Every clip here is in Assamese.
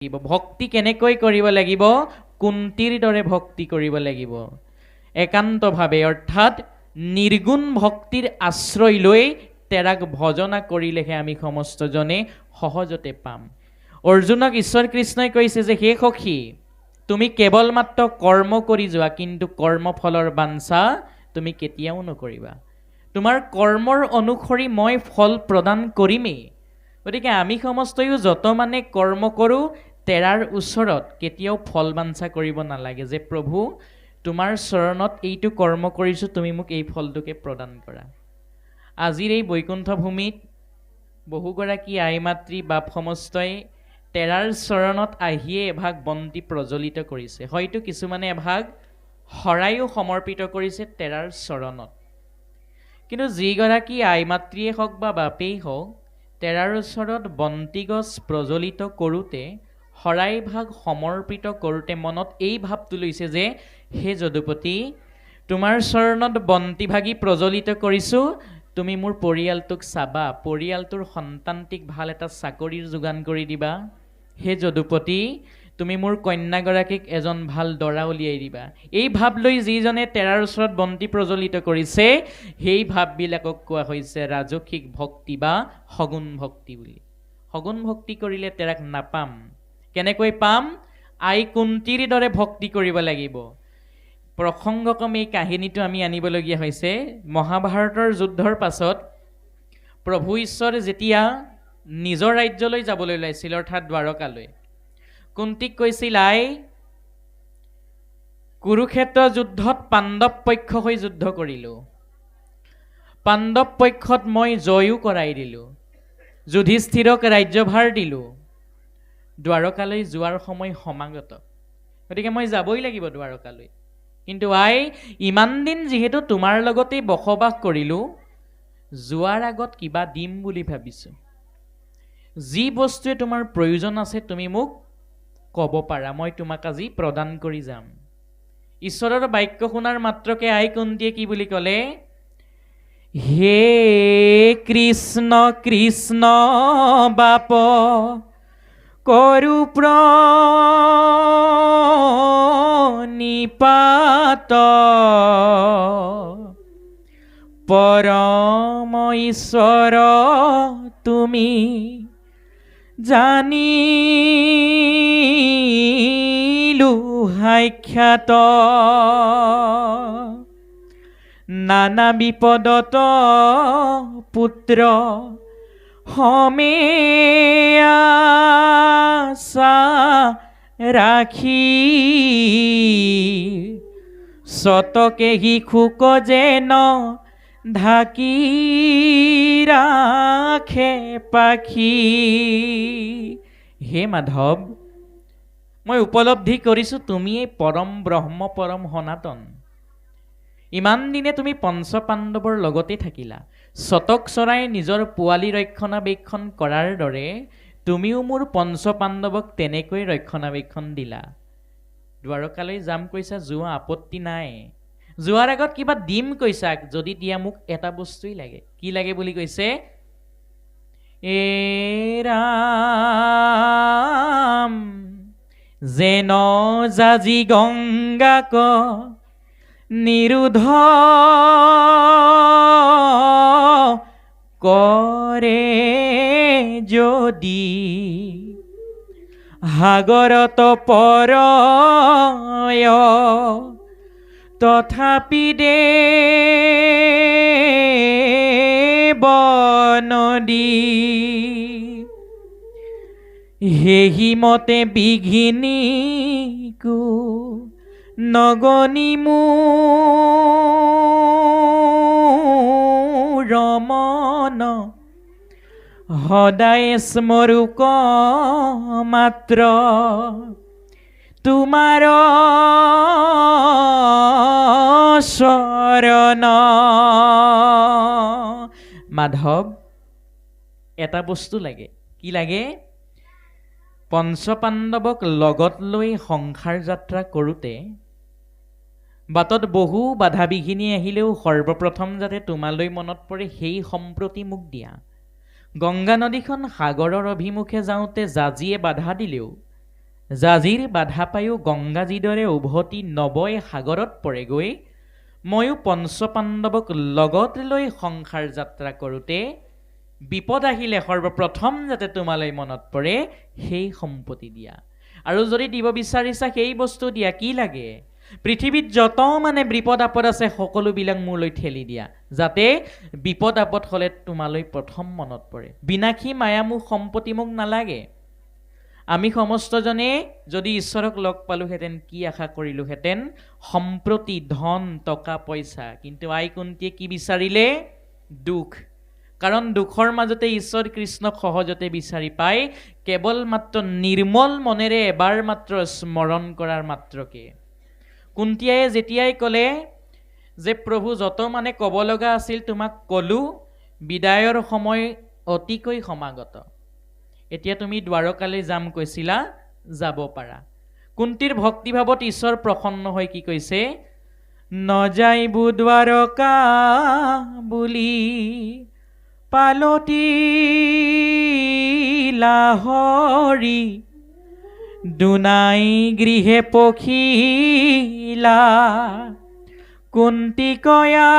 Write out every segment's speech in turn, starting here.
ভক্তি কেনেকৈ কৰিব লাগিব? কুন্তীৰ দৰে ভক্তি কৰিব লাগিব, একান্তভাৱে, অৰ্থাৎ নিৰ্গুণ ভক্তিৰ আশ্ৰয় লৈ তেৰাক ভজনা কৰিলেহে আমি সমস্তজনে সহজতে পাম। অৰ্জুনক ঈশ্বৰ কৃষ্ণই কৈছে যে হে সখী, তুমি কেৱল মাত্ৰ কৰ্ম কৰি যোৱা, কিন্তু কৰ্মফলৰ বাঞ্ছা তুমি কেতিয়াও নকৰিবা। তোমাৰ কৰ্মৰ অনুসৰি মই ফল প্ৰদান কৰিমেই। গতিকে আমি সমস্তয়ো যত মানে কৰ্ম কৰোঁ, তেৰাৰ ওচৰত কেতিয়াও ফল বাঞ্ছা কৰিব নালাগে যে প্ৰভু তোমাৰ চৰণত এইটো কৰ্ম কৰিছোঁ, তুমি মোক এই ফলটোকে প্ৰদান কৰা। আজিৰ এই বৈকুণ্ঠ ভূমিত বহুগৰাকী আই মাতৃ বাপ সমস্তই তেৰাৰ চৰণত আহিয়ে এভাগ বন্তি প্ৰজ্বলিত কৰিছে। হয়তো কিছুমানে এভাগ শৰায়ো সমৰ্পিত কৰিছে তেৰাৰ চৰণত। কিন্তু যিগৰাকী আই মাতৃয়ে হওক বা বাপেই হওক, তেৰাৰ ওচৰত বন্তিগছ প্ৰজ্বলিত কৰোঁতে, শৰাইভাগ সমৰ্পিত কৰোঁতে মনত এই ভাৱটো লৈছে যে হে যদুপতি, তোমাৰ চৰণত বন্তিভাগি প্ৰজ্বলিত কৰিছোঁ, তুমি মোৰ পৰিয়ালটোক চাবা, পৰিয়ালটোৰ সন্তানটিক ভাল এটা চাকৰিৰ যোগান কৰি দিবা। হে যদুপতি, তুমি মোৰ কন্যাগৰাকীক এজন ভাল দৰা উলিয়াই দিবা। এই ভাৱ লৈ যিজনে তেৰাৰ ওচৰত বন্তি প্ৰজ্বলিত কৰিছে, সেই ভাৱবিলাকক কোৱা হৈছে ৰাজসিক ভক্তি বা সগুণ ভক্তি বুলি। সগুণ ভক্তি কৰিলে তেৰাক নাপাম। কেনেকৈ পাম? আই কুন্তীৰ দৰে ভক্তি কৰিব লাগিব। প্ৰসংগক্ৰমে এই কাহিনীটো আমি আনিবলগীয়া হৈছে। মহাভাৰতৰ যুদ্ধৰ পাছত প্ৰভু ঈশ্বৰ যেতিয়া নিজৰ ৰাজ্যলৈ যাবলৈ ওলাইছিল, অৰ্থাৎ দ্বাৰকালৈ, কুন্তীক কৈছিল, আই কুৰুক্ষেত্ৰ যুদ্ধত পাণ্ডৱ পক্ষ হৈ যুদ্ধ কৰিলোঁ, পাণ্ডৱ পক্ষত মই জয়ো কৰাই দিলোঁ, যুধিষ্ঠিৰক ৰাজ্যভাৰ দিলোঁ, দ্বাৰকালৈ যোৱাৰ সময় সমাগত, গতিকে মই যাবই লাগিব দ্বাৰকালৈ। কিন্তু আই ইমান দিন যিহেতু তোমাৰ লগতেই বসবাস কৰিলোঁ, যোৱাৰ আগত কিবা দিম বুলি ভাবিছোঁ। যি বস্তুৱে তোমাৰ প্ৰয়োজন আছে তুমি মোক ক'ব পাৰা, মই তোমাক আজি প্ৰদান কৰি যাম। ঈশ্বৰৰ বাক্য শুনাৰ মাত্ৰকে আই কুন্তীয়ে কি বুলি ক'লে? হে কৃষ্ণ কৃষ্ণ বাপ কৰো প্ৰণিপাত, পৰম ঈশ্বৰ তুমি জানিলো সাক্ষাৎ, নানা বিপদত পুত্ৰ হমে আশা ৰাখি, শতকে শিশুক যেন ঢাকি ৰাখে পাখি। হে মাধৱ, মই উপলব্ধি কৰিছোঁ তুমিয়েই পৰম ব্ৰহ্ম, পৰম সনাতন। ইমান দিনে তুমি পঞ্চ পাণ্ডৱৰ লগতে থাকিলা, শতক চৰাই নিজৰ পোৱালি ৰক্ষণাবেক্ষণ কৰাৰ দৰে তুমিও মোৰ পঞ্চ পাণ্ডৱক তেনেকৈ ৰক্ষণাবেক্ষণ দিলা। দ্বাৰকালৈ যাম কৈছা, যোৱা, আপত্তি নাই। যোৱাৰ আগত কিবা দিম কৈছা, যদি দিয়া মোক এটা বস্তুৱেই লাগে। কি লাগে বুলি কৈছে? এ ৰাম যেন জাজি গংগাক নিৰোধ কৰে যদি, সাগৰত পৰয় তথাপি দেৱ নদী, হেহি মতে বিঘিনীকো নগনি মোৰ ৰমন, সদায় স্মৰুক মাত্ৰ তোমাৰ চৰণ। মাধৱ, এটা বস্তু লাগে। কি লাগে? পঞ্চ পাণ্ডৱক লগত লৈ সংসাৰ যাত্ৰা কৰোঁতে বাটত বহু বাধা বিঘিনি আহিলেও সৰ্বপ্ৰথম যাতে তোমালৈ মনত পৰে সেই সম্প্ৰতি মোক দিয়া। গংগা নদীখন সাগৰৰ অভিমুখে যাওঁতে জাজিয়ে বাধা দিলেও জাজিৰ বাধা পায়ো গংগা যিদৰে উভতি নবয় সাগৰত পৰেগৈ, ময়ো পঞ্চপাণ্ডৱক লগত লৈ সংসাৰ যাত্ৰা কৰোঁতে বিপদ আহিলে সৰ্বপ্ৰথম যাতে তোমালৈ মনত পৰে সেই সম্পত্তি দিয়া। আৰু যদি দিব বিচাৰিছা সেই বস্তু দিয়া, কি লাগে? পৃথিৱীত যত মানে বিপদ আপদ আছে সকলোবিলাক মোৰলৈ ঠেলি দিয়া, যাতে বিপদ আপদ হ'লে তোমালৈ প্ৰথম মনত পৰে। বিনাশী মায়া মোক সম্পত্তি মোক নালাগে। আমি সমস্তজনে যদি ঈশ্বৰক লগ পালোহেঁতেন কি আশা কৰিলোহেঁতেন? সম্প্ৰতি, ধন, টকা পইচা। কিন্তু আই কুন্তীয়ে কি বিচাৰিলে? দুখ। কাৰণ দুখৰ মাজতে ঈশ্বৰ কৃষ্ণক সহজতে বিচাৰি পায়, কেৱল মাত্ৰ নিৰ্মল মনেৰে এবাৰ মাত্ৰ স্মৰণ কৰাৰ মাত্ৰকে। কুন্তীয়ে যেতিয়াই ক'লে যে প্ৰভু যত মানে ক'ব লগা আছিল তোমাক ক'লো, বিদায়ৰ সময় অতিকৈ সমাগত, এতিয়া তুমি দ্বাৰকালৈ যাম কৈছিলা, যাব পাৰা। কুন্তীৰ ভক্তিভাৱত ঈশ্বৰ প্ৰসন্ন হৈ কি কৈছে? নযাইবু দ্বাৰকা বুলি পালতি লাহৰি, দুনাই গৃহে পখিলা কুন্তি কয়া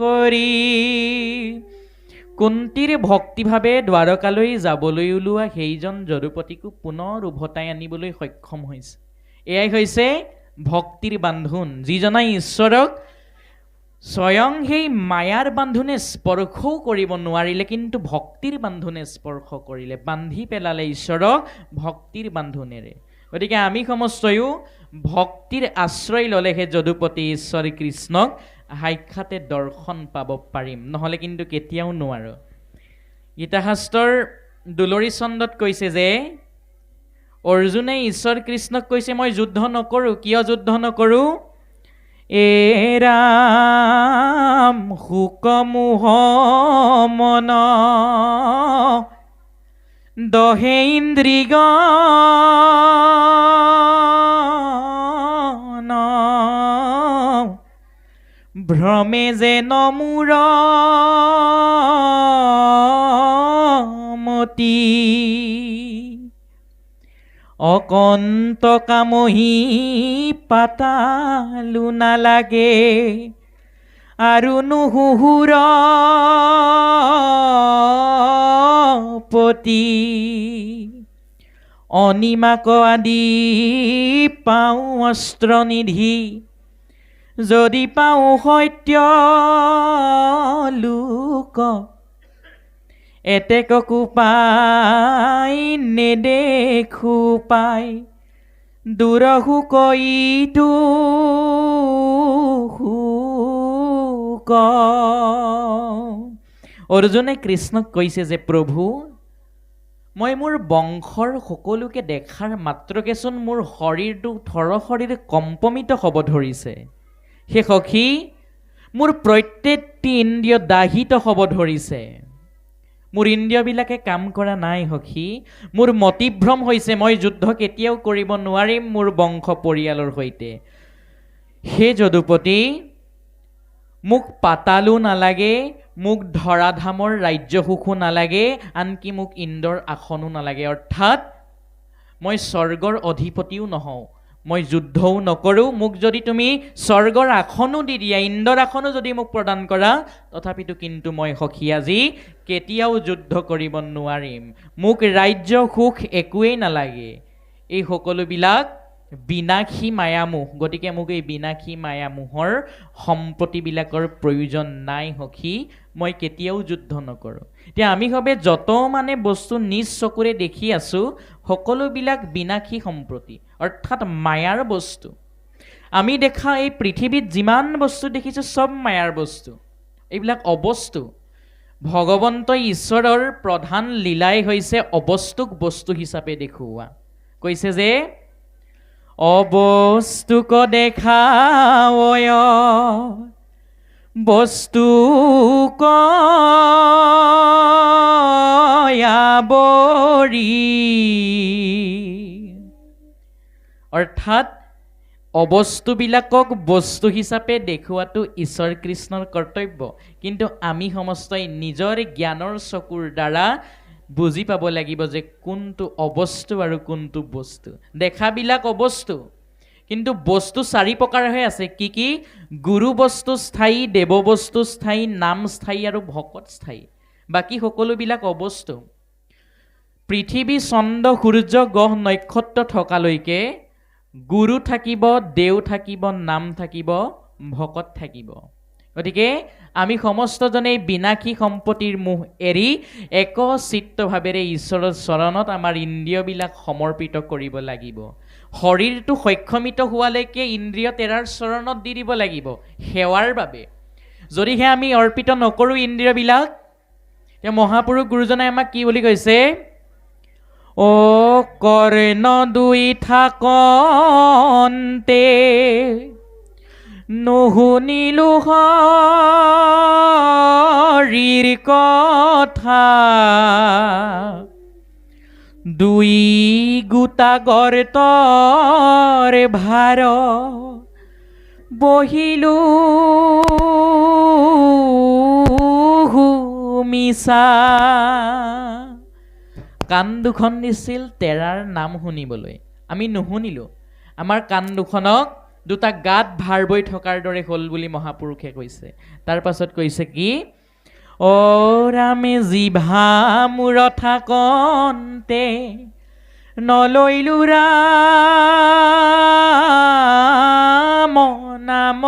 কৰি। কুন্তীৰ ভক্তিভাৱে দ্বাৰকালৈ যাবলৈ ওলোৱা সেইজন যদুপতিকো পুনৰ উভতাই আনিবলৈ সক্ষম হৈছে। এয়াই হৈছে ভক্তিৰ বান্ধোন, যিজনাই ঈশ্বৰক স্বয়ং সেই মায়াৰ বান্ধোনে স্পৰ্শও কৰিব নোৱাৰিলে, কিন্তু ভক্তিৰ বান্ধোনে স্পৰ্শ কৰিলে, বান্ধি পেলালে ঈশ্বৰক ভক্তিৰ বান্ধোনেৰে। গতিকে আমি সমস্তয়ো ভক্তিৰ আশ্ৰয় ল'লেহে যদুপতি ঈশ্বৰ কৃষ্ণক সাক্ষাতে দৰ্শন পাব পাৰিম, নহ'লে কিন্তু কেতিয়াও নোৱাৰো। গীতাশাস্ত্ৰৰ দুলৰী চন্দত কৈছে যে অৰ্জুনে ঈশ্বৰ কৃষ্ণক কৈছে মই যুদ্ধ নকৰোঁ। কিয় যুদ্ধ নকৰোঁ? এৰাম শোকমোহ মন, দহে ইন্দ্ৰিগণ, ভ্ৰমে যেন মূৰ মতি, অকন্ত কামহি পাতালো নালাগে, আৰু নুহুৰ পতি, অনিমাক আদি পাওঁ অস্ত্ৰ নিধি, যদি পাওঁ সত্য লোক, এতেককো পাই নেদেখো পাই, দুৰহু কৈতো শোক। অৰ্জুনে কৃষ্ণক কৈছে যে প্ৰভু, মই মোৰ বংশৰ সকলোকে দেখাৰ মাত্ৰকেচোন মোৰ শৰীৰটো থৰ শৰীৰ কম্পমিত হ'ব ধৰিছে। হে সখী, মোৰ প্ৰত্যেকটি ইন্দ্ৰিয় দাহিত হ'ব ধৰিছে, মোৰ ইন্দ্ৰিয়বিলাকে কাম কৰা নাই সখী, মোৰ মতিভ্ৰম হৈছে, মই যুদ্ধ কেতিয়াও কৰিব নোৱাৰিম মোৰ বংশ পৰিয়ালৰ সৈতে। হে যদুপতি, মোক পাতালো নালাগে, মোক ধৰাধামৰ ৰাজ্য সুখো নালাগে, আনকি মোক ইন্দ্ৰৰ আসনো নালাগে, অৰ্থাৎ মই স্বৰ্গৰ অধিপতিও নহওঁ, মই যুদ্ধও নকৰোঁ। মোক যদি তুমি স্বৰ্গৰ আসনো দি দিয়া, ইন্দ্ৰৰ আসনো যদি মোক প্ৰদান কৰা, তথাপিতো কিন্তু মই সখী আজি কেতিয়াও যুদ্ধ কৰিব নোৱাৰিম, মোক ৰাজ্য সুখ একোৱেই নালাগে। এই সকলোবিলাক বিনাশী মায়ামোহ। গতিকে মোক এই বিনাশী মায়ামোহৰ সম্পত্তিবিলাকৰ প্ৰয়োজন নাই সখী, মই কেতিয়াও যুদ্ধ নকৰোঁ। এতিয়া আমি ভাবে যত মানে বস্তু নিজ চকুৰে দেখি আছোঁ সকলোবিলাক বিনাশী সম্পত্তি, অৰ্থাৎ মায়াৰ বস্তু। আমি দেখা এই পৃথিৱীত যিমান বস্তু দেখিছোঁ চব মায়াৰ বস্তু, এইবিলাক অবস্তু। ভগৱন্তই ঈশ্বৰৰ প্ৰধান লীলাই হৈছে অবস্তুক বস্তু হিচাপে দেখুওৱা। কৈছে যে অবস্তুক দেখাৱয় বস্তুক আৱৰি, অৰ্থাৎ অবস্তুবিলাকক বস্তু হিচাপে দেখুৱাটো ঈশ্বৰ কৃষ্ণৰ কৰ্তব্য, কিন্তু আমি সমস্তই নিজৰ জ্ঞানৰ চকুৰ দ্বাৰা বুজি পাব লাগিব যে কোনটো অবস্তু আৰু কোনটো বস্তু। দেখাবিলাক অবস্তু, কিন্তু বস্তু চাৰি প্ৰকাৰহে আছে। কি কি? গুৰু বস্তু স্থায়ী, দেৱ বস্তু স্থায়ী, নাম স্থায়ী আৰু ভকত স্থায়ী। বাকী সকলোবিলাক অবস্তু। পৃথিৱী, চন্দ্ৰ, সূৰ্য, গ্ৰহ, নক্ষত্ৰ থকালৈকে গুৰু থাকিব, দেও থাকিব, নাম থাকিব, ভকত থাকিব। গতিকে আমি সমস্তজনে বিনাশী সম্পত্তিৰ মোহ এৰি একচিত্তভাৱেৰে ঈশ্বৰৰ চৰণত আমাৰ ইন্দ্ৰিয়বিলাক সমৰ্পিত কৰিব লাগিব। শৰীৰটো সক্ষমিত হোৱালৈকে ইন্দ্ৰিয় তেৰাৰ চৰণত দি দিব লাগিব সেৱাৰ বাবে। যদিহে আমি অৰ্পিত নকৰোঁ ইন্দ্ৰিয়বিলাক, এতিয়া মহাপুৰুষ গুৰুজনাই আমাক কি বুলি কৈছে? অ কৰ্ণ দুই থাকন্তে নুশুনিলো হৰিৰ কথা, দুই গোটা গৰ্তৰ ভাৰ বহিলো মিছা। কাণ দুখন দিছিল তেৰাৰ নাম শুনিবলৈ, আমি নুশুনিলোঁ। আমাৰ কাণ দুখনক দুটা গাত ভাৰ বৈ থকাৰ দৰে হ'ল বুলি মহাপুৰুষে কৈছে। তাৰ পাছত কৈছে কি? অ ৰামে জিভা মূৰ থাকন্তে নলৈলো ৰাম নাম,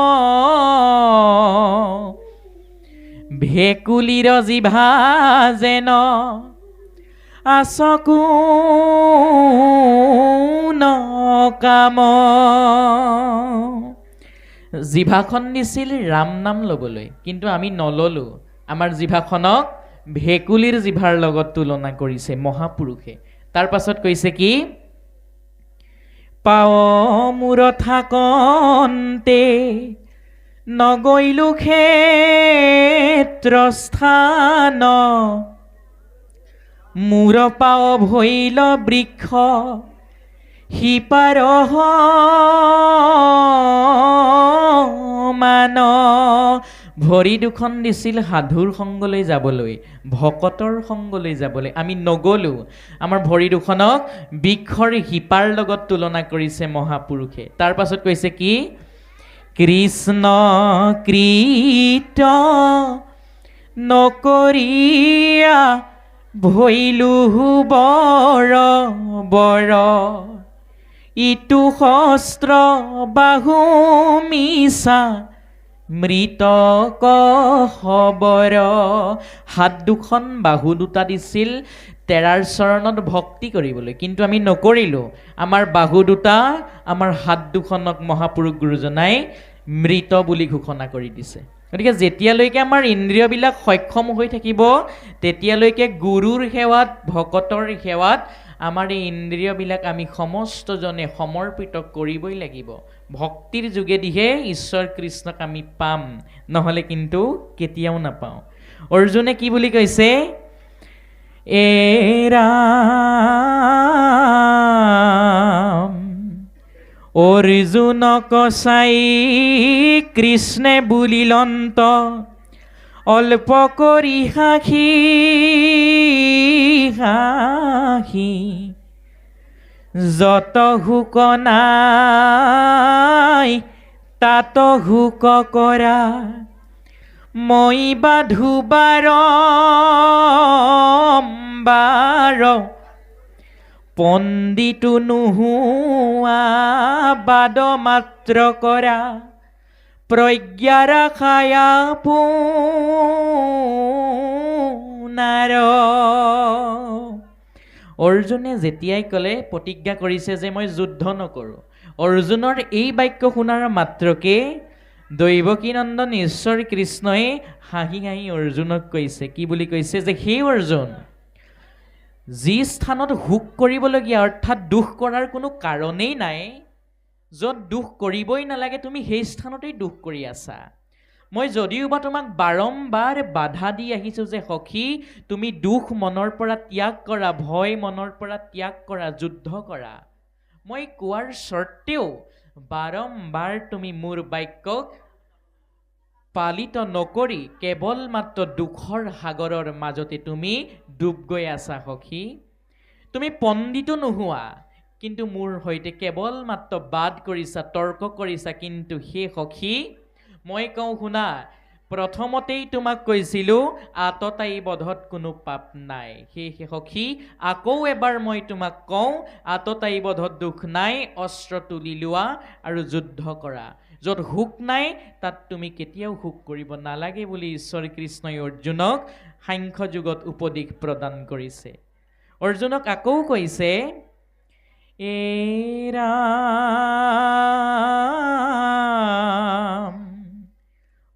ভেকুলীৰ জিভা যেন আচকোন কাম। জিভাখন দিছিল ৰাম নাম ল'বলৈ, কিন্তু আমি নললোঁ। আমাৰ জিভাখনক ভেকুলীৰ জিভাৰ লগত তুলনা কৰিছে মহাপুৰুষে। তাৰ পাছত কৈছে কি? পাৱ মূৰ থাকন্তে নগৈলো ক্ষেত্ৰস্থান, মূৰ পাৱ ভৈল বৃক্ষ সিপাৰ মান। ভৰি দুখন দিছিল সাধুৰ সংগলৈ যাবলৈ, ভকতৰ সংগলৈ যাবলৈ, আমি নগলোঁ। আমাৰ ভৰি দুখনক বৃক্ষৰ শিপাৰ লগত তুলনা কৰিছে মহাপুৰুষে। তাৰ পাছত কৈছে কি? কৃষ্ণ কৃত নকৰিয়া ভৈলো বৰ বৰ, ইটো শস্ত্ৰ বাহু মিছা মৃত কহবৰ। হাত দুখন বাহু দুটা দিছিল তেৰাৰ চৰণত ভক্তি কৰিবলৈ, কিন্তু আমি নকৰিলোঁ। আমাৰ বাহু দুটা, আমাৰ হাত দুখনক মহাপুৰুষ গুৰুজনাই মৃত বুলি ঘোষণা কৰি দিছে। গতিকে যেতিয়ালৈকে আমাৰ ইন্দ্ৰিয়বিলাক সক্ষম হৈ থাকিব, তেতিয়ালৈকে গুৰুৰ সেৱাত, ভকতৰ সেৱাত আমাৰ এই ইন্দ্ৰিয়বিলাক আমি সমস্তজনে সমৰ্পিত কৰিবই লাগিব। ভক্তিৰ যোগেদিহে ঈশ্বৰ কৃষ্ণক আমি পাম, নহ'লে কিন্তু কেতিয়াও নাপাওঁ। অৰ্জুনে কি বুলি কৈছে? এ ৰাম অৰ্জুনক চাই কৃষ্ণে বুলিলন্ত, অল্প কৰি হাঁহি হাঁহি যত হুক নাই তাত হুক কৰা, মই বাধু বাৰম্বাৰ পণ্ডিতো নোহোৱা বাদ মাত্ৰ কৰা, প্ৰজ্ঞা ৰাখায়া পুনাৰ। অৰ্জুনে যেতিয়াই ক'লে, প্ৰতিজ্ঞা কৰিছে যে মই যুদ্ধ নকৰোঁ। অৰ্জুনৰ এই বাক্য শুনাৰ মাত্ৰকে দৈৱকীনন্দন ঈশ্বৰ কৃষ্ণই হাঁহি হাঁহি অৰ্জুনক কৈছে, কি বুলি কৈছে? যে সেই অৰ্জুন, যি স্থানত সুখ কৰিবলগীয়া অৰ্থাৎ দুখ কৰাৰ কোনো কাৰণেই নাই, য'ত দুখ কৰিবই নালাগে, তুমি সেই স্থানতেই দুখ কৰি আছা। মই যদিওবা তোমাক বাৰম্বাৰ বাধা দি আহিছোঁ যে সখী, তুমি দুখ মনৰ পৰা ত্যাগ কৰা, ভয় মনৰ পৰা ত্যাগ কৰা, যুদ্ধ কৰা, মই কোৱাৰ স্বৰ্তেও বাৰম্বাৰ তুমি মোৰ বাক্যক পালিত নকৰি কেৱল মাত্ৰ দুখৰ সাগৰৰ মাজতে তুমি ডুব গৈ আছা সখী। তুমি পণ্ডিতো নোহোৱা, কিন্তু মোৰ সৈতে কেৱল মাত্ৰ বাদ কৰিছা, তৰ্ক কৰিছা। কিন্তু সেই সখী, মই কওঁ শুনা, প্ৰথমতেই তোমাক কৈছিলোঁ আততায়ী বধত কোনো পাপ নাই। সেয়েহে সখী, আকৌ এবাৰ মই তোমাক কওঁ, আততায়ী বধত দুখ নাই, অস্ত্ৰ তুলি লোৱা আৰু যুদ্ধ কৰা। য'ত সুখ নাই তাত তুমি কেতিয়াও সুখ কৰিব নালাগে বুলি ঈশ্বৰ কৃষ্ণই অৰ্জুনক সাংখ্য যুগত উপদেশ প্ৰদান কৰিছে। অৰ্জুনক আকৌ কৈছে, ৰাম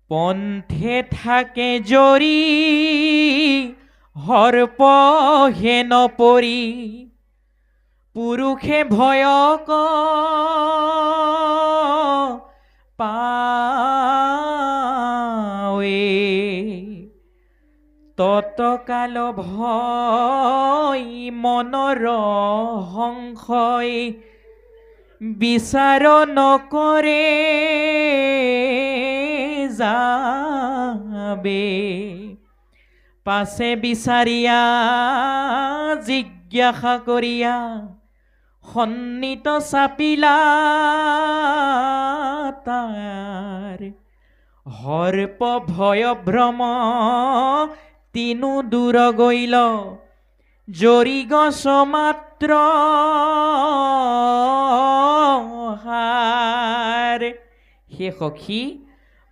পন্থে থাকে জৰি, সৰ্প হেন পৰি, পুৰুষে ভয় পাৱে, ততকাল ভয় মনৰ সংশয়, বিচাৰ নকৰে যাবে, পাছে বিচাৰিয়া জিজ্ঞাসা কৰিয়া, সন্নিত চাপিলা তাৰ, সৰ্প ভয় ভ্ৰম তিনো দূৰ গৈল, জৰি গছ মাত্ৰ হাৰ। হে সখী,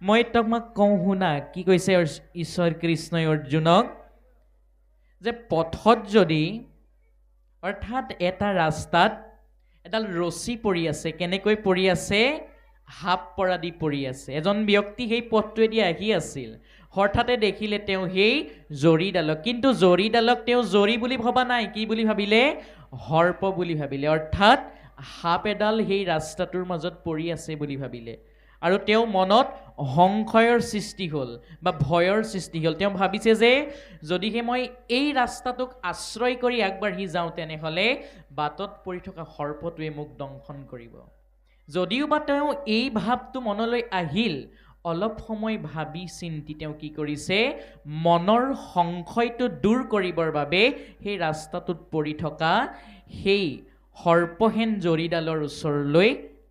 মই তোমাক কওঁ শুনা, কি কৈছে ঈশ্বৰ কৃষ্ণই অৰ্জুনক, যে পথত যদি, অৰ্থাৎ এটা ৰাস্তাত এডাল ৰছী পৰি আছে। কেনেকৈ পৰি আছে? হাপ পৰা দি পৰি আছে। এজন ব্যক্তি সেই পথটোৱেদি আহি আছিল, হঠাতে দেখিলে তেওঁ সেই জৰিডালক, কিন্তু জৰিডালক তেওঁ জৰি বুলি ভবা নাই। কি বুলি ভাবিলে? সৰ্প বুলি ভাবিলে। অৰ্থাৎ সাপ এডাল সেই ৰাস্তাটোৰ মাজত পৰি আছে বুলি ভাবিলে, আৰু তেওঁ মনত সংশয়ৰ সৃষ্টি হ'ল বা ভয়ৰ সৃষ্টি হ'ল। তেওঁ ভাবিছে যে যদিহে মই এই ৰাস্তাটোক আশ্ৰয় কৰি আগবাঢ়ি যাওঁ, তেনেহ'লে বাটত পৰি থকা সৰ্পটোৱে মোক দংশন কৰিব। যদিও বা তেওঁ এই ভাৱটো মনলৈ আহিল, অলপ সময় ভাবি চিন্তি তেওঁ কি কৰিছে, মনৰ সংশয়টো দূৰ কৰিবৰ বাবে সেই ৰাস্তাটোত পৰি থকা সেই সৰ্পহেন জৰিডালৰ ওচৰলৈ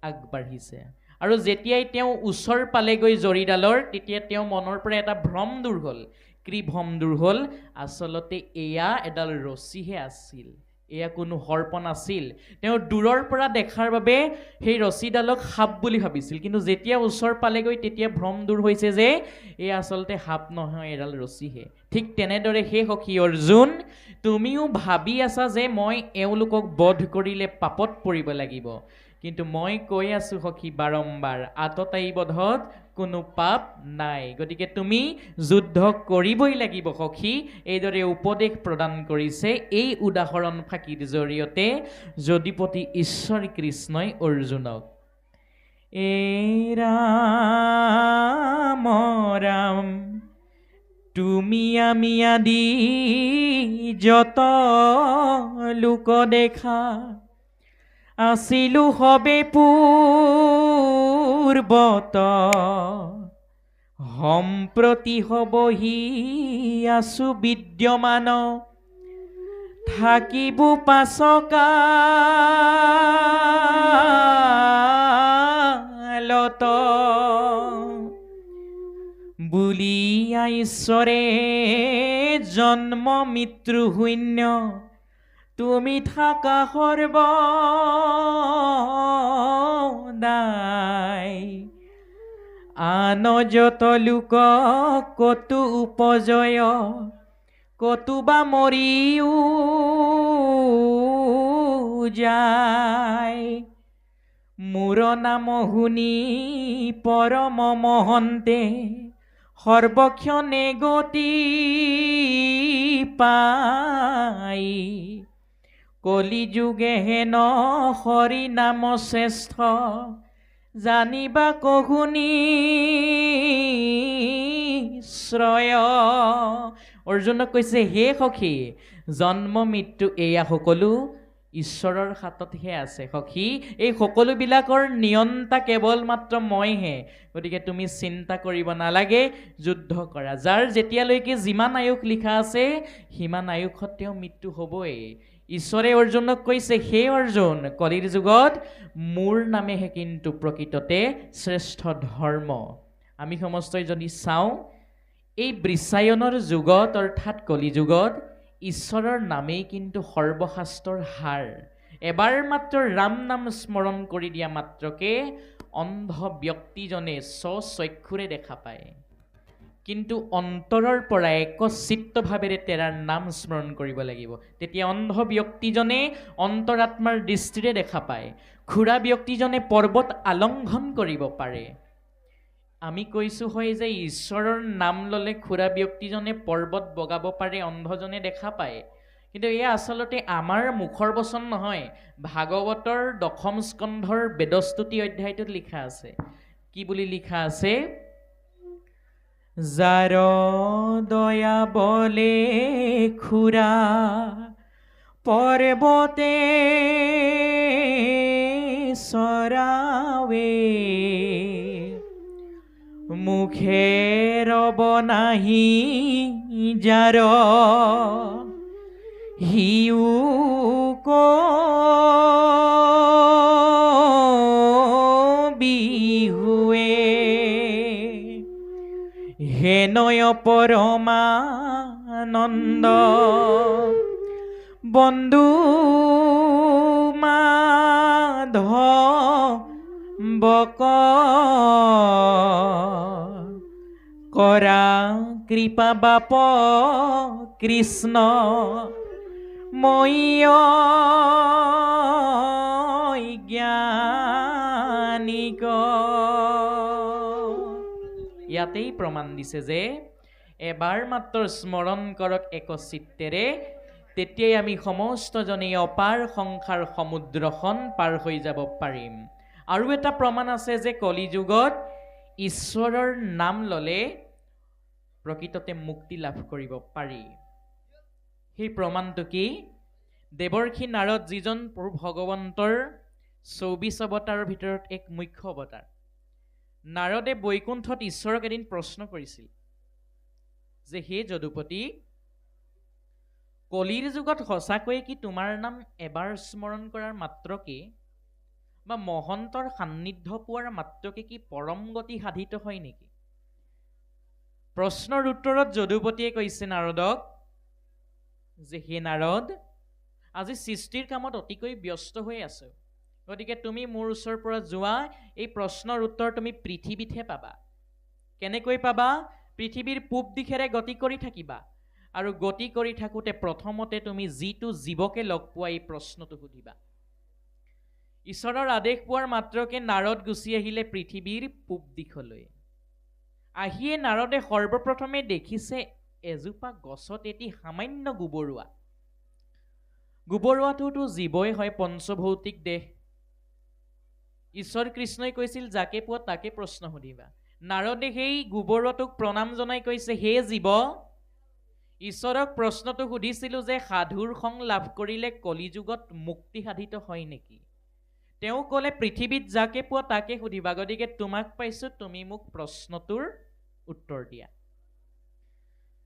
আগবাঢ়িছে। আৰু যেতিয়াই তেওঁ ওচৰ পালেগৈ জৰিডালৰ, তেতিয়া তেওঁ মনৰ পৰা এটা ভ্ৰম দূৰ হ'ল। কি ভ্ৰম দূৰ হ'ল? আচলতে এয়া এডাল ৰছীহে আছিল, এয়া কোনো সৰ্প নাছিল। তেওঁ দূৰৰ পৰা দেখাৰ বাবে সেই ৰছীডালক সাপ বুলি ভাবিছিল, কিন্তু যেতিয়া ওচৰ পালেগৈ তেতিয়া ভ্ৰম দূৰ হৈছে যে এয়া আচলতে সাপ নহয়, এডাল ৰছীহে। ঠিক তেনেদৰে সেই সখী অৰ্জুন, তুমিও ভাবি আছা যে মই এওঁলোকক বধ কৰিলে পাপত পৰিব লাগিব, কিন্তু মই কৈ আছো সখী বাৰম্বাৰ, আততায়ী বধত কোনো পাপ নাই। গতিকে তুমি যুদ্ধ কৰিবই লাগিব সখী। এইদৰে উপদেশ প্ৰদান কৰিছে এই উদাহৰণ ফাঁকিৰ জৰিয়তে যদিপতি ঈশ্বৰ কৃষ্ণই অৰ্জুনক। ৰাম ৰাম তুমি আমি আদি যত লোক দেখা, আছিলো হবে পূৰ্বত, সম্প্ৰতি হবহি আছো বিদ্যমান, থাকিব পাছকালত, বুলিয়া ঈশ্বৰে জন্ম মৃত্যু শূন্য, তুমি থাকা সৰ্বদাই, আন যত লোক কতো উপজয়, কতোবা মৰিও যায়, মোৰ নাম শুনি পৰম মহন্তে, সৰ্বক্ষণে গতি পাই, কলি যুগে হেন হৰি নাম শ্ৰেষ্ঠ, জানিবা কহুনি শ্ৰয়। অৰ্জুনক কৈছে, হে সখী, জন্ম মৃত্যু এয়া সকলো ঈশ্বৰৰ হাততহে আছে সখী, এই সকলোবিলাকৰ নিয়ন্তা কেৱল মাত্ৰ মইহে। গতিকে তুমি চিন্তা কৰিব নালাগে, যুদ্ধ কৰা। যাৰ যেতিয়ালৈকে যিমান আয়ুস লিখা আছে সিমান আয়ুসত তেওঁ মৃত্যু হ'বই। ঈশ্বৰে অৰ্জুনক কৈছে, হে অৰ্জুন, কলিৰ যুগত মোৰ নামেহে কিন্তু প্ৰকৃততে শ্ৰেষ্ঠ ধৰ্ম। আমি সমস্তই যদি চাওঁ, এই বৃশ্চায়নৰ যুগত অৰ্থাৎ কলি যুগত ঈশ্বৰৰ নামেই কিন্তু সৰ্বশাস্ত্ৰৰ সাৰ। এবাৰ মাত্ৰ ৰাম নাম স্মৰণ কৰি দিয়া মাত্ৰকে অন্ধ ব্যক্তিজনে স্বচক্ষুৰে দেখা পায়। কিন্তু অন্তৰৰ পৰা একচিত্তভাৱেৰে তেৰাৰ নাম স্মৰণ কৰিব লাগিব, তেতিয়া অন্ধ ব্যক্তিজনে অন্তৰাত্মাৰ দৃষ্টিৰে দেখা পায়। খুৰা ব্যক্তিজনে পৰ্বত আলংঘন কৰিব পাৰে। আমি কৈছোঁ হয় যে ঈশ্বৰৰ নাম ল'লে খুৰা ব্যক্তিজনে পৰ্বত বগাব পাৰে, অন্ধজনে দেখা পায়। কিন্তু এয়া আচলতে আমাৰ মুখৰ বচন নহয়, ভাগৱতৰ 10ম স্কন্ধৰ বেদস্তুতি অধ্যায়টোত লিখা আছে। কি বুলি লিখা আছে? যাৰ দয়া বলে খুৰা পৰ্বতে চৰাৱে, মুখে ৰব নাহি যাৰ হিউ বিহুৱে, হেনয় পৰমানন্দ বন্ধু মাধৱক কৰা কৃপা বাপ কৃষ্ণ ময় জ্ঞানিক। ইয়াতেই প্ৰমাণ দিছে যে এবাৰ মাত্ৰ স্মৰণ কৰক একচিত্তেৰে, তেতিয়াই আমি সমস্তজনে অপাৰ সংসাৰ সমুদ্ৰখন পাৰ হৈ যাব পাৰিম। আৰু এটা প্ৰমাণ আছে যে কলি যুগত ঈশ্বৰৰ নাম ল'লে প্ৰকৃততে মুক্তি লাভ কৰিব পাৰি। সেই প্ৰমাণটো কি? দেৱৰ্ষি নাৰদ, যিজন প্ৰভু ভগৱন্তৰ 24 অৱতাৰৰ ভিতৰত এক মুখ্য অৱতাৰ। নাৰদে বৈকুণ্ঠত ঈশ্বৰক এদিন প্ৰশ্ন কৰিছিল যে, হে যদুপতি, কলিৰ যুগত সঁচাকৈয়ে কি তোমাৰ নাম এবাৰ স্মৰণ কৰাৰ মাত্ৰকে বা মহন্তৰ সান্নিধ্য পোৱাৰ মাত্ৰকে কি পৰম গতি সাধিত হয় নেকি? প্ৰশ্নৰ উত্তৰত যদুপতিয়ে কৈছে নাৰদক যে, হে নাৰদ, আজি সৃষ্টিৰ কামত অতিকৈ ব্যস্ত হৈ আছো, গতিকে তুমি মোৰ ওচৰৰ পৰা যোৱা, এই প্ৰশ্নৰ উত্তৰ তুমি পৃথিৱীতহে পাবা। কেনেকৈ পাবা? পৃথিৱীৰ পূব দিশেৰে গতি কৰি থাকিবা, আৰু গতি কৰি থাকোঁতে প্ৰথমতে তুমি যিটো জীৱকে লগ পোৱা এই প্ৰশ্নটো সুধিবা। ঈশ্বৰৰ আদেশ পোৱাৰ মাত্ৰকে নাৰদ গুচি আহিলে পৃথিৱীৰ পূব দিশলৈ। আহিয়ে নাৰদে সৰ্বপ্ৰথমে দেখিছে এজোপা গছত এটি সামান্য গোবৰুৱা। গোবৰুৱাটোতো জীৱই হয়, পঞ্চভৌতিক দেহ। ঈশ্বৰ কৃষ্ণই কৈছিল, যাকে পোৱা তাকে প্ৰশ্ন সুধিবা। নাৰদে সেই গোবৰুৱাটোক প্ৰণাম জনাই কৈছে, হে জীৱ, ঈশ্বৰক প্ৰশ্নটো সুধিছিলো যে সাধুৰ সং লাভ কৰিলে কলিযুগত মুক্তি সাধিত হয় নেকি? তেওঁ ক'লে, পৃথিৱীত যাকে পোৱা তাকে সুধিবা, গতিকে তোমাক পাইছো, তুমি মোক প্ৰশ্নটোৰ উত্তৰ দিয়া।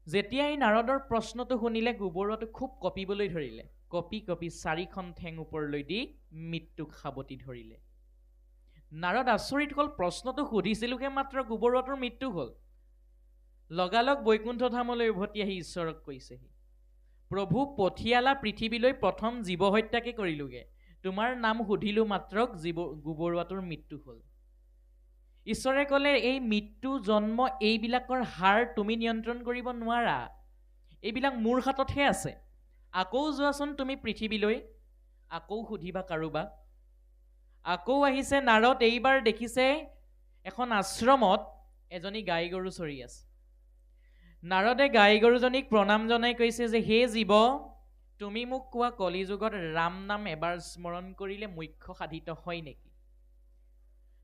যেতিয়াই নাৰদৰ প্ৰশ্নটো শুনিলে, গোবৰুৱাটো খুব কঁপিবলৈ ধৰিলে। কঁপি কঁপি 4খন ঠেং ওপৰলৈ দি মৃত্যুক সাৱটি ধৰিলে। নাৰদ আচৰিত হ'ল, প্ৰশ্নটো সুধিছিলোহে মাত্ৰ, গোবৰুৱাটোৰ মৃত্যু হ'ল। লগালগ বৈকুণ্ঠ ধামলৈ উভতি আহি ঈশ্বৰক কৈছেহি, প্ৰভু, পঠিয়ালা পৃথিৱীলৈ, প্ৰথম জীৱ হত্যাকে কৰিলোগে, তোমাৰ নাম সুধিলো মাত্ৰক গোবৰুৱাটোৰ মৃত্যু হ'ল। ঈশ্বৰে ক'লে, এই মৃত্যু জন্ম এইবিলাকৰ হাৰ তুমি নিয়ন্ত্ৰণ কৰিব নোৱাৰা, এইবিলাক মোৰ হাততহে আছে। আকৌ যোৱাচোন তুমি পৃথিৱীলৈ, আকৌ সুধিবা কাৰোবাক। আকৌ আহিছে নাৰদ, এইবাৰ দেখিছে এখন আশ্ৰমত এজনী গাই গৰু চৰি আছে। নাৰদে গাই গৰুজনীক প্ৰণাম জনাই কৈছে যে, হে জীৱ, তুমি মোক কোৱা, কলিযুগত ৰাম নাম এবাৰ স্মৰণ কৰিলে মোক্ষ সাধিত হয় নেকি?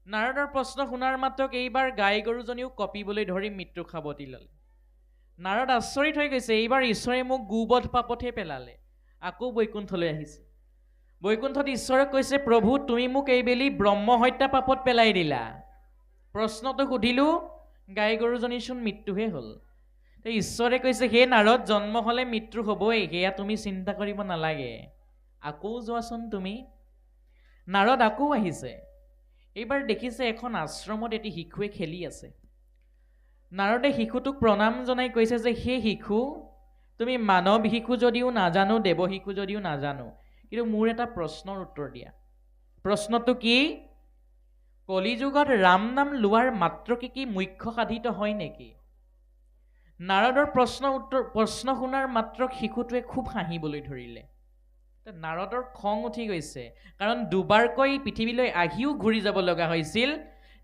নাৰদৰ প্ৰশ্ন শুনাৰ মাত্ৰক এইবাৰ গাই গৰুজনীও কঁপিবলৈ ধৰি মৃত্যু সাৱটি ল'লে। নাৰদ আচৰিত হৈ গৈছে, এইবাৰ ঈশ্বৰে মোক গোবধ পাপতহে পেলালে। আকৌ বৈকুণ্ঠলৈ আহিছে। বৈকুণ্ঠত ঈশ্বৰে কৈছে, প্ৰভু তুমি মোক এইবেলি ব্ৰহ্ম হত্যা পাপত পেলাই দিলা। প্ৰশ্নটো সুধিলোঁ, গাই গৰুজনীচোন মৃত্যুহে হ'ল। ঈশ্বৰে কৈছে, হে নাৰদ, জন্ম হ'লে মৃত্যু হ'বই, সেয়া তুমি চিন্তা কৰিব নালাগে, আকৌ যোৱাচোন তুমি। নাৰদ আকৌ আহিছে। এইবাৰ দেখিছে এখন আশ্ৰমত এটি শিশুৱে খেলি আছে। নাৰদে শিশুটোক প্ৰণাম জনাই কৈছে যে, সেই শিশু, তুমি মানৱ শিশু যদিও নাজানো, দেৱ শিশু যদিও নাজানো, কিন্তু মোৰ এটা প্ৰশ্নৰ উত্তৰ দিয়া। প্ৰশ্নটো কি? কলিযুগত ৰাম নাম লোৱাৰ মাত্ৰকে কি মুখ্য সাধিত হয় নেকি? নাৰদৰ প্ৰশ্ন শুনাৰ মাত্ৰ শিশুটোৱে খুব হাঁহিবলৈ ধৰিলে। নাৰদৰ খং উঠি গৈছে, কাৰণ দুবাৰকৈ পৃথিৱীলৈ আহিও ঘূৰি যাব লগা হৈছিল।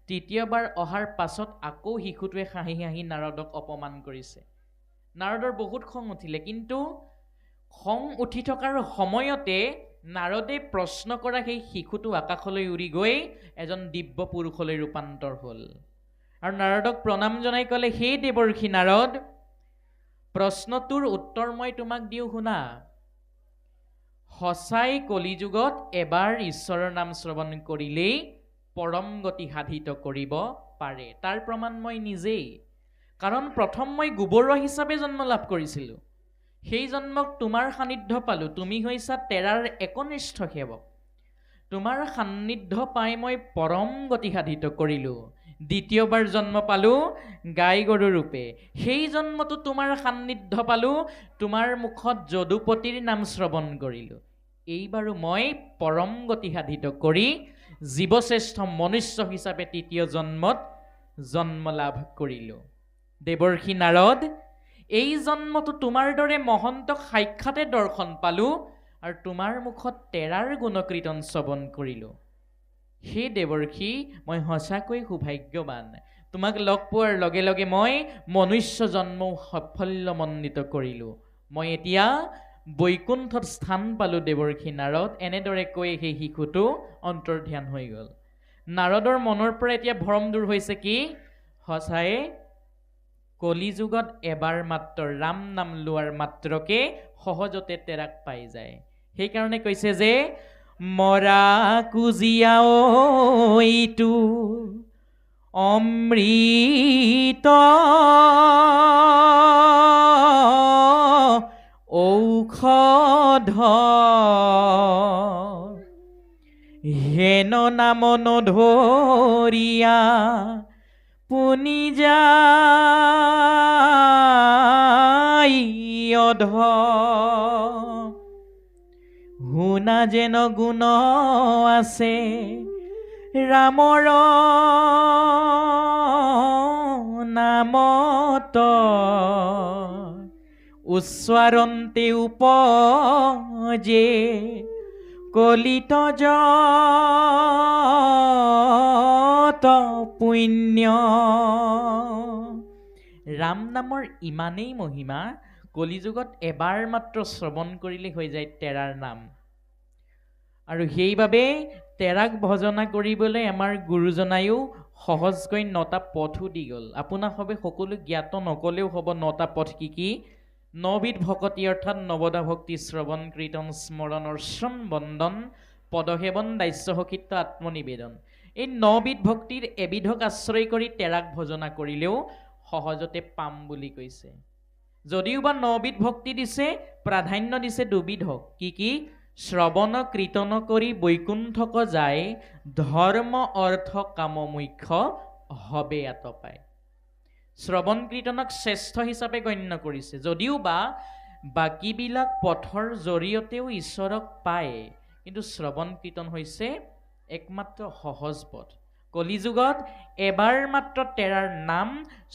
তৃতীয়বাৰ অহাৰ পাছত আকৌ শিশুটোৱে হাঁহি হাঁহি নাৰদক অপমান কৰিছে। নাৰদৰ বহুত খং উঠিলে, কিন্তু খং উঠি থকাৰ সময়তে নাৰদে প্ৰশ্ন কৰা সেই শিশুটো আকাশলৈ উৰি গৈ এজন দিব্য পুৰুষলৈ ৰূপান্তৰ হ'ল। আৰু নাৰদক প্ৰণাম জনাই ক'লে, সেই দেৱৰ্ষি নাৰদ, প্ৰশ্নটোৰ উত্তৰ মই তোমাক দিওঁ শুনা। সঁচাই কলিযুগত এবাৰ ঈশ্বৰৰ নাম শ্ৰৱণ কৰিলেই পৰম গতি সাধিত কৰিব পাৰে। তাৰ প্ৰমাণ মই নিজেই। কাৰণ প্ৰথম মই গোবৰুৱা হিচাপে জন্ম লাভ কৰিছিলোঁ। সেই জন্মক তোমাৰ সান্নিধ্য পালোঁ। তুমি হৈছা তেৰাৰ একনিষ্ঠ সেৱক। তোমাৰ সান্নিধ্য পাই মই পৰম গতি সাধিত কৰিলোঁ। দ্বিতীয়বাৰ জন্ম পালোঁ গাই গৰু ৰূপে। সেই জন্মটো তোমাৰ সান্নিধ্য পালোঁ, তোমাৰ মুখত যদুপতিৰ নাম শ্ৰৱণ কৰিলোঁ। এইবাৰো মই পৰম গতি সাধিত কৰি জীৱশ্ৰেষ্ঠ মনুষ্য হিচাপে তৃতীয় জন্মত জন্ম লাভ কৰিলোঁ। দেৱৰ্ষি নাৰদ, এই জন্মটো তোমাৰ দৰে মহন্তক সাক্ষাতে দৰ্শন পালোঁ আৰু তোমাৰ মুখত তেৰাৰ গুণকীৰ্তন শ্ৰৱণ কৰিলোঁ। সেই দেৱৰ্ষি, মই সঁচাকৈ সৌভাগ্যৱান। তোমাক লগ পোৱাৰ লগে লগে মই মনুষ্য জন্ম সাফল্যমণ্ডিত কৰিলোঁ। মই এতিয়া বৈকুণ্ঠত স্থান পালোঁ দেৱৰ্ষি নাৰদ। এনেদৰে কৈ সেই শিশুটো অন্তৰ্ধান হৈ গ'ল। নাৰদৰ মনৰ পৰা এতিয়া ভ্ৰম দূৰ হৈছে কি? সঁচায়ে কলিযুগত এবাৰ মাত্ৰ ৰাম নাম লোৱাৰ মাত্ৰকে সহজতে তেৰাক পাই যায়। সেইকাৰণে কৈছে যে, মৰা কুজিয়া এইটো অমৃত ঔষধ, হেন নাম নধৰিয়া পুনি যায় অধ, শুনা যেন গুণ আছে ৰামৰ নামত, উচ্চাৰণতে উপজে কলিত যত পুণ্য। ৰাম নামৰ ইমানেই মহিমা, কলিযুগত এবাৰ মাত্ৰ শ্ৰৱণ কৰিলে হৈ যায় তেৰাৰ নাম। আৰু সেইবাবে তেৰাক ভজনা কৰিবলৈ আমাৰ গুৰুজনায়ো সহজকৈ 9টা পথো দি গ'ল। আপোনাক সবে সকলো জ্ঞাত নকলেও হ'ব 9টা পথ কি কি? 9বিধ ভকতি অৰ্থাৎ নৱদা ভক্তি, শ্ৰৱণ কীৰ্তন স্মৰণ অৰ্চন বন্দন পদসেৱন দাস্য সখিত্ব আত্মনিবেদন। এই 9বিধ ভক্তিৰ এবিধক আশ্ৰয় কৰি তেৰাক ভজনা কৰিলেও সহজতে পাম বুলি কৈছে। যদিও বা 9বিধ ভক্তি দিছে, প্ৰাধান্য দিছে 2বিধক। কি কি? শ্ৰৱণ কীৰ্তন কৰি বৈকুণ্ঠক যায়, ধৰ্ম অৰ্থ কাম মুখ্য হবে আতপায়। শ্ৰৱণ কীৰ্তনক শ্ৰেষ্ঠ হিচাপে গণ্য কৰিছে। যদিও বা বাকীবিলাক পথৰ জৰিয়তেও ঈশ্বৰক পায়, কিন্তু শ্ৰৱণ কীৰ্তন হৈছে একমাত্ৰ সহজ পথ। কলিযুগত এবাৰ মাত্ৰ তেৰাৰ নাম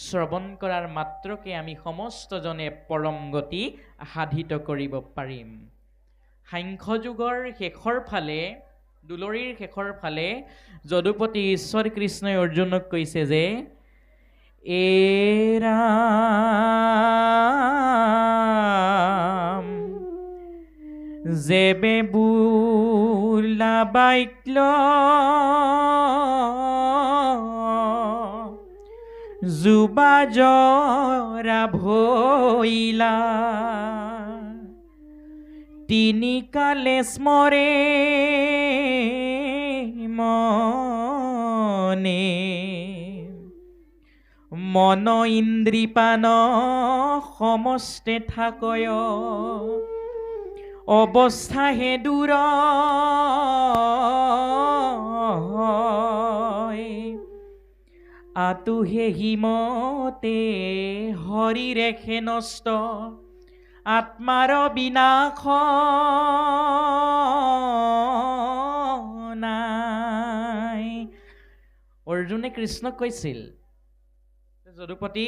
শ্ৰৱণ কৰাৰ মাত্ৰকে আমি সমস্তজনে পৰম গতি সাধিত কৰিব পাৰিম। সাংখ্য যুগৰ শেষৰ ফালে, দুলৰীৰ শেষৰ ফালে যদুপতি ঈশ্বৰ কৃষ্ণই অৰ্জুনক কৈছে যে, এ ৰাম যেবে বুলা বাইক্ল যুবা জৰা ভৈলা, তিনি কালে স্মৰে মনে মন ইন্দ্ৰিপান সমস্তে থাকয় অৱস্থা হে দূৰ আতুহে হিমতে হৰি ৰেখে নষ্ট আত্মাৰ বিনাশ নাই। অৰ্জুনে কৃষ্ণক কৈছিল, যদুপতি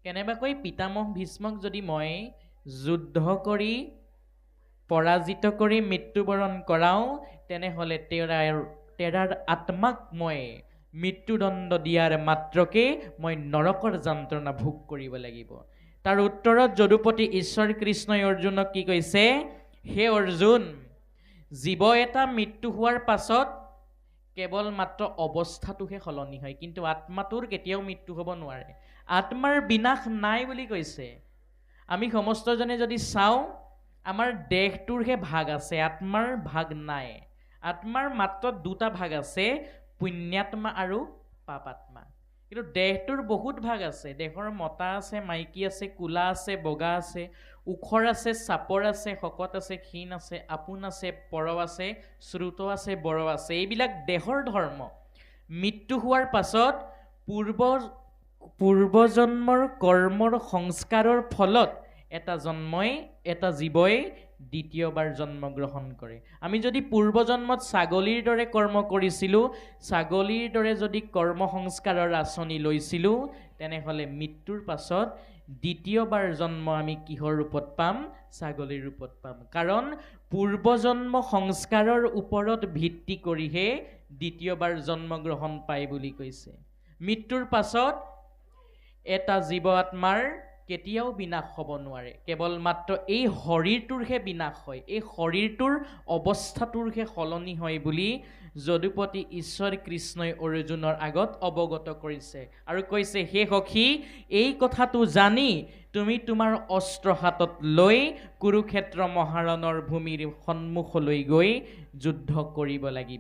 কেনেবাকৈ পিতামহ ভীষ্মক যদি মই যুদ্ধ কৰি পৰাজিত কৰি মৃত্যুবৰণ কৰাওঁ, তেনেহ'লে তেৰাৰ আত্মাক মই মৃত্যুদণ্ড দিয়াৰ মাত্ৰকে মই নৰকৰ যন্ত্ৰণা ভোগ কৰিব লাগিব। তাৰ উত্তৰত যদুপতি ঈশ্বৰ কৃষ্ণই অৰ্জুনক কি কৈছে, হে অৰ্জুন, জীৱ এটা মৃত্যু হোৱাৰ পাছত কেৱল মাত্ৰ অৱস্থাটোহে সলনি হয়, কিন্তু আত্মাটোৰ কেতিয়াও মৃত্যু হ'ব নোৱাৰে। আত্মাৰ বিনাশ নাই বুলি কৈছে। আমি সমস্তজনে যদি চাওঁ, আমাৰ দেহটোৰহে ভাগ আছে, আত্মাৰ ভাগ নাই। আত্মাৰ মাত্ৰ দুটা ভাগ আছে, পুণ্যাত্মা আৰু পাপাত্মা। কিন্তু দেহটোৰ বহুত ভাগ আছে। দেহৰ মতা আছে, মাইকী আছে, কোলা আছে, বগা আছে, ওখৰ আছে, চাপৰ আছে, শকত আছে, ক্ষীণ আছে, আপোন আছে, পৰ আছে, শ্ৰুত আছে, বৰ আছে। এইবিলাক দেহৰ ধৰ্ম। মৃত্যু হোৱাৰ পাছত পূৰ্বজন্মৰ কৰ্মৰ সংস্কাৰৰ ফলত এটা জীৱই দ্বিতীয়বাৰ জন্মগ্ৰহণ কৰে। আমি যদি পূৰ্বজন্মত ছাগলীৰ দৰে কৰ্ম কৰিছিলোঁ, ছাগলীৰ দৰে যদি কৰ্ম সংস্কাৰৰ আঁচনি লৈছিলোঁ, তেনেহ'লে মৃত্যুৰ পাছত দ্বিতীয়বাৰ জন্ম আমি কিহৰ ৰূপত পাম? ছাগলীৰ ৰূপত পাম। কাৰণ পূৰ্বজন্ম সংস্কাৰৰ ওপৰত ভিত্তি কৰিহে দ্বিতীয়বাৰ জন্মগ্ৰহণ পায় বুলি কৈছে। মৃত্যুৰ পাছত এটা জীৱ আত্মাৰ কেতিয়াও বিনাশ হ'ব নোৱাৰে, কেৱল মাত্ৰ এই শৰীৰটোৰহে বিনাশ হয়, এই শৰীৰটোৰ অৱস্থাটোৰহে সলনি হয় বুলি যদুপতি ঈশ্বৰ কৃষ্ণই অৰ্জুনৰ আগত অৱগত কৰিছে আৰু কৈছে, হে সখী, এই কথাটো জানি তুমি তোমাৰ অস্ত্ৰ হাতত লৈ কুৰুক্ষেত্ৰ মহাৰণৰ ভূমিৰ সন্মুখলৈ গৈ যুদ্ধ কৰিব লাগিব।